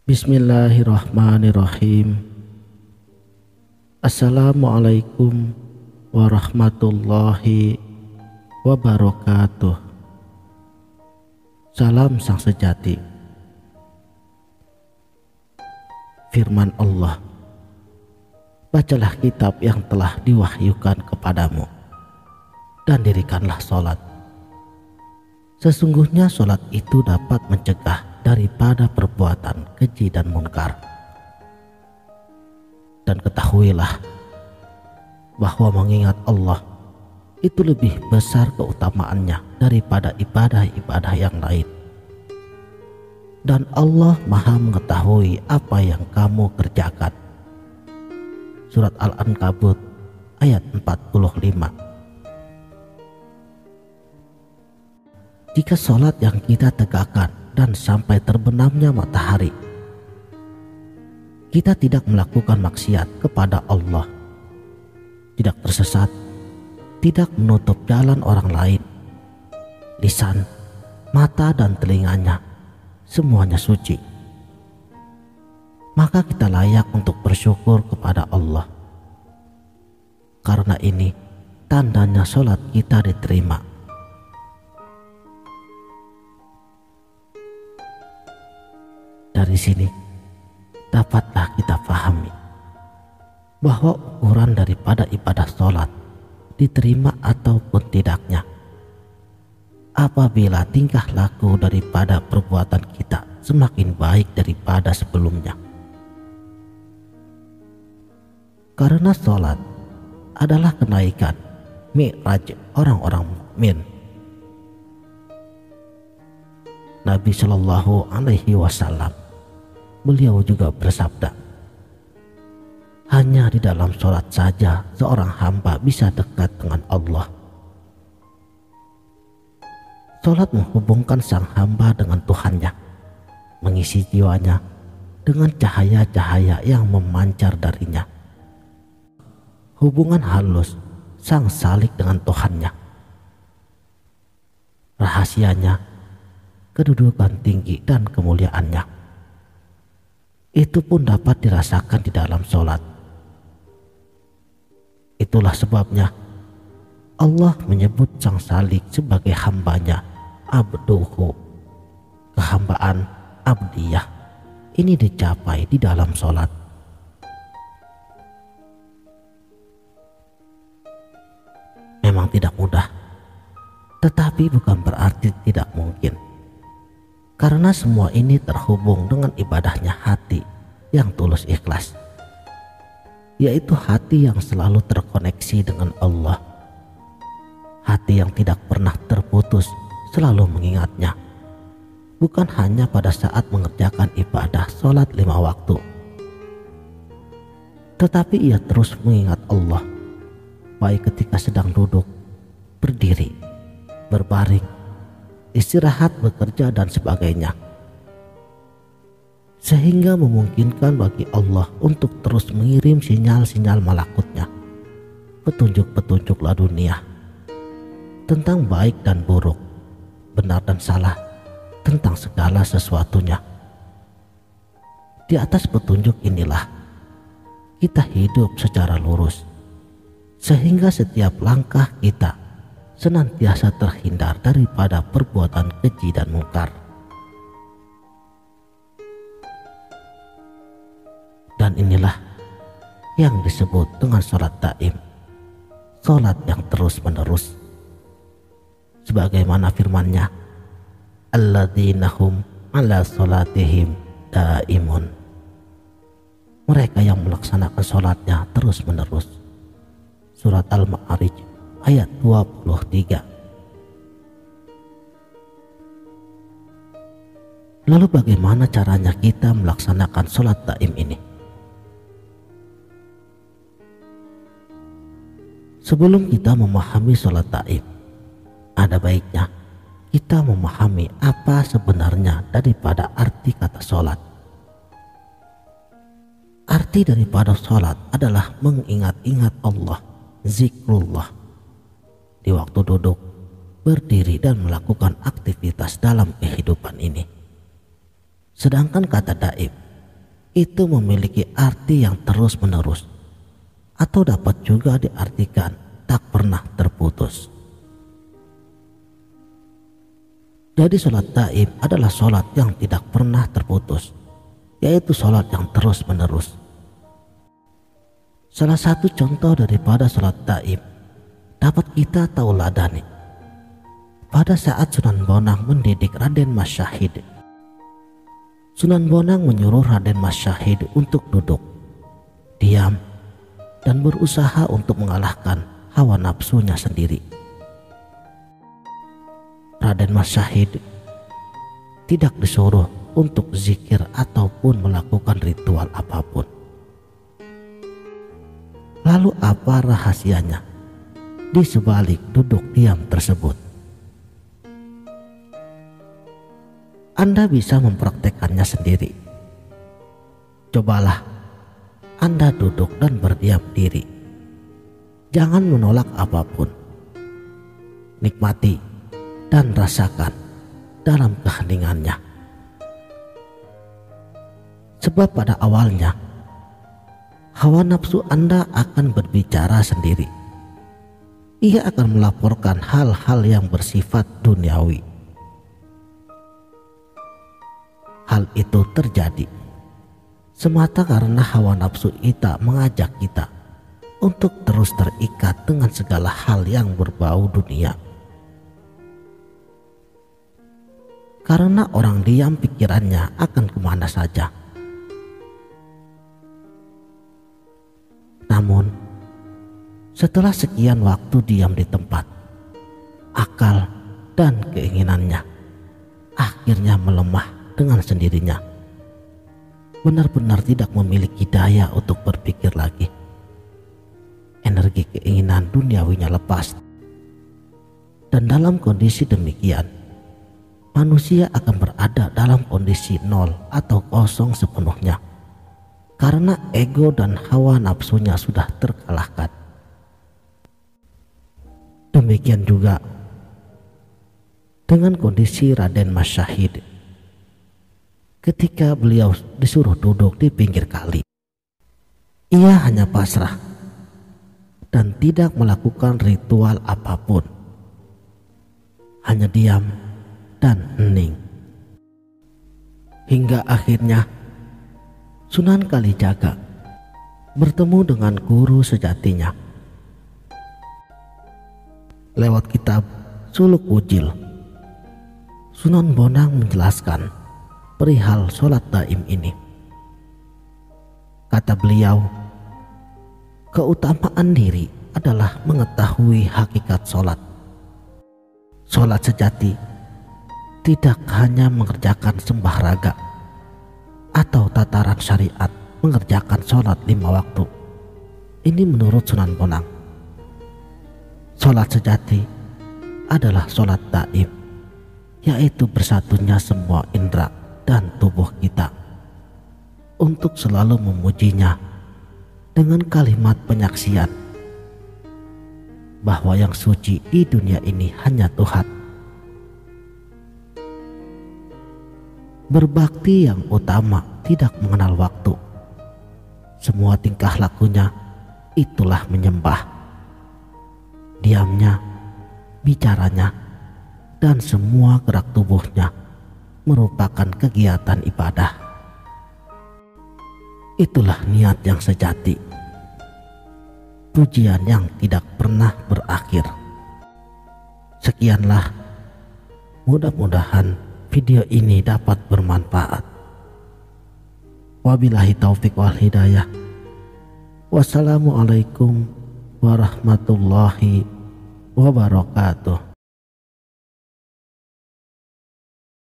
Bismillahirrahmanirrahim. Assalamualaikum warahmatullahi wabarakatuh. Salam sang sejati. Firman Allah, bacalah kitab yang telah diwahyukan kepadamu dan dirikanlah sholat. Sesungguhnya sholat itu dapat mencegah daripada perbuatan keji dan munkar. Dan ketahuilah bahwa mengingat Allah itu lebih besar keutamaannya daripada ibadah-ibadah yang lain. Dan Allah Maha mengetahui apa yang kamu kerjakan. Surat Al-Ankabut ayat 45. Jika sholat yang kita tegakkan dan sampai terbenamnya matahari, kita tidak melakukan maksiat kepada Allah, tidak tersesat, tidak menutup jalan orang lain, lisan, mata dan telinganya semuanya suci, maka kita layak untuk bersyukur kepada Allah. Karena ini tandanya sholat kita diterima. Dari sini dapatlah kita pahami bahwa ukuran daripada ibadah sholat diterima ataupun tidaknya apabila tingkah laku daripada perbuatan kita semakin baik daripada sebelumnya. Karena sholat adalah kenaikan mi'raj orang-orang mukmin. Nabi Shallallahu Alaihi Wasallam, beliau juga bersabda, hanya di dalam sholat saja seorang hamba bisa dekat dengan Allah. Sholat menghubungkan sang hamba dengan Tuhannya, mengisi jiwanya dengan cahaya-cahaya yang memancar darinya. Hubungan halus sang salik dengan Tuhannya. Rahasianya, kedudukan tinggi dan kemuliaannya, itu pun dapat dirasakan di dalam sholat. Itulah sebabnya Allah menyebut sang salik sebagai hambanya, abduhu. Kehambaan abdiyah ini dicapai di dalam sholat. Memang tidak mudah, tetapi bukan berarti tidak mungkin. Karena semua ini terhubung dengan ibadahnya hati yang tulus ikhlas, yaitu hati yang selalu terkoneksi dengan Allah, hati yang tidak pernah terputus selalu mengingatnya, bukan hanya pada saat mengerjakan ibadah sholat 5 waktu, tetapi ia terus mengingat Allah baik ketika sedang duduk, berdiri, berbaring, istirahat, bekerja dan sebagainya, sehingga memungkinkan bagi Allah untuk terus mengirim sinyal-sinyal malakutnya, petunjuk-petunjuk laduniah tentang baik dan buruk, benar dan salah, tentang segala sesuatunya. Di atas petunjuk inilah kita hidup secara lurus, sehingga setiap langkah kita senantiasa terhindar daripada perbuatan keji dan mungkar. Dan inilah yang disebut dengan sholat daim, sholat yang terus menerus. Sebagaimana firman-Nya, alladzina hum ala sholatihim daimun. Mereka yang melaksanakan sholatnya terus menerus. Surat Al-Ma'arij ayat 23. Lalu bagaimana caranya kita melaksanakan sholat daim ini? Sebelum kita memahami sholat daim, ada baiknya kita memahami apa sebenarnya daripada arti kata sholat. Arti daripada sholat adalah mengingat-ingat Allah, zikrullah, di waktu duduk, berdiri dan melakukan aktivitas dalam kehidupan ini. Sedangkan kata daib itu memiliki arti yang terus-menerus, atau dapat juga diartikan tak pernah terputus. Jadi sholat daim adalah sholat yang tidak pernah terputus, yaitu sholat yang terus-menerus. Salah satu contoh daripada sholat daim dapat kita tauladani pada saat Sunan Bonang mendidik Raden Mas Syahid. Sunan Bonang menyuruh Raden Mas Syahid untuk duduk, diam, dan berusaha untuk mengalahkan hawa nafsunya sendiri. Raden Mas Syahid tidak disuruh untuk zikir ataupun melakukan ritual apapun. Lalu apa rahasianya di sebalik duduk diam tersebut? Anda bisa mempraktekannya sendiri. Cobalah Anda duduk dan berdiam diri. Jangan menolak apapun. Nikmati dan rasakan dalam keheningannya. Sebab pada awalnya hawa nafsu Anda akan berbicara sendiri. Ia akan melaporkan hal-hal yang bersifat duniawi. Hal itu terjadi semata karena hawa nafsu kita mengajak kita untuk terus terikat dengan segala hal yang berbau dunia. Karena orang diam, pikirannya akan kemana saja. Namun, setelah sekian waktu diam di tempat, akal dan keinginannya akhirnya melemah dengan sendirinya. Benar-benar tidak memiliki daya untuk berpikir lagi. Energi keinginan duniawinya lepas. Dan dalam kondisi demikian, manusia akan berada dalam kondisi nol atau kosong sepenuhnya. Karena ego dan hawa nafsunya sudah terkalahkan. Demikian juga dengan kondisi Raden Mas Syahid. Ketika beliau disuruh duduk di pinggir kali, ia hanya pasrah dan tidak melakukan ritual apapun. Hanya diam dan hening. Hingga akhirnya Sunan Kalijaga bertemu dengan guru sejatinya. Lewat kitab Suluk Wujil, Sunan Bonang menjelaskan perihal sholat daim ini. Kata beliau, keutamaan diri adalah mengetahui hakikat sholat. Sholat sejati tidak hanya mengerjakan sembah raga atau tataran syariat mengerjakan sholat 5 waktu. Ini menurut Sunan Bonang. Sholat sejati adalah sholat daim, yaitu bersatunya semua indera dan tubuh kita untuk selalu memujinya dengan kalimat penyaksian bahwa yang suci di dunia ini hanya Tuhan. Berbakti yang utama tidak mengenal waktu. Semua tingkah lakunya itulah menyembah. Diamnya, bicaranya, dan semua gerak tubuhnya merupakan kegiatan ibadah. Itulah niat yang sejati, pujian yang tidak pernah berakhir. Sekianlah, mudah-mudahan video ini dapat bermanfaat. Wabillahi taufik wal hidayah. Wassalamualaikum warahmatullahi wabarakatuh.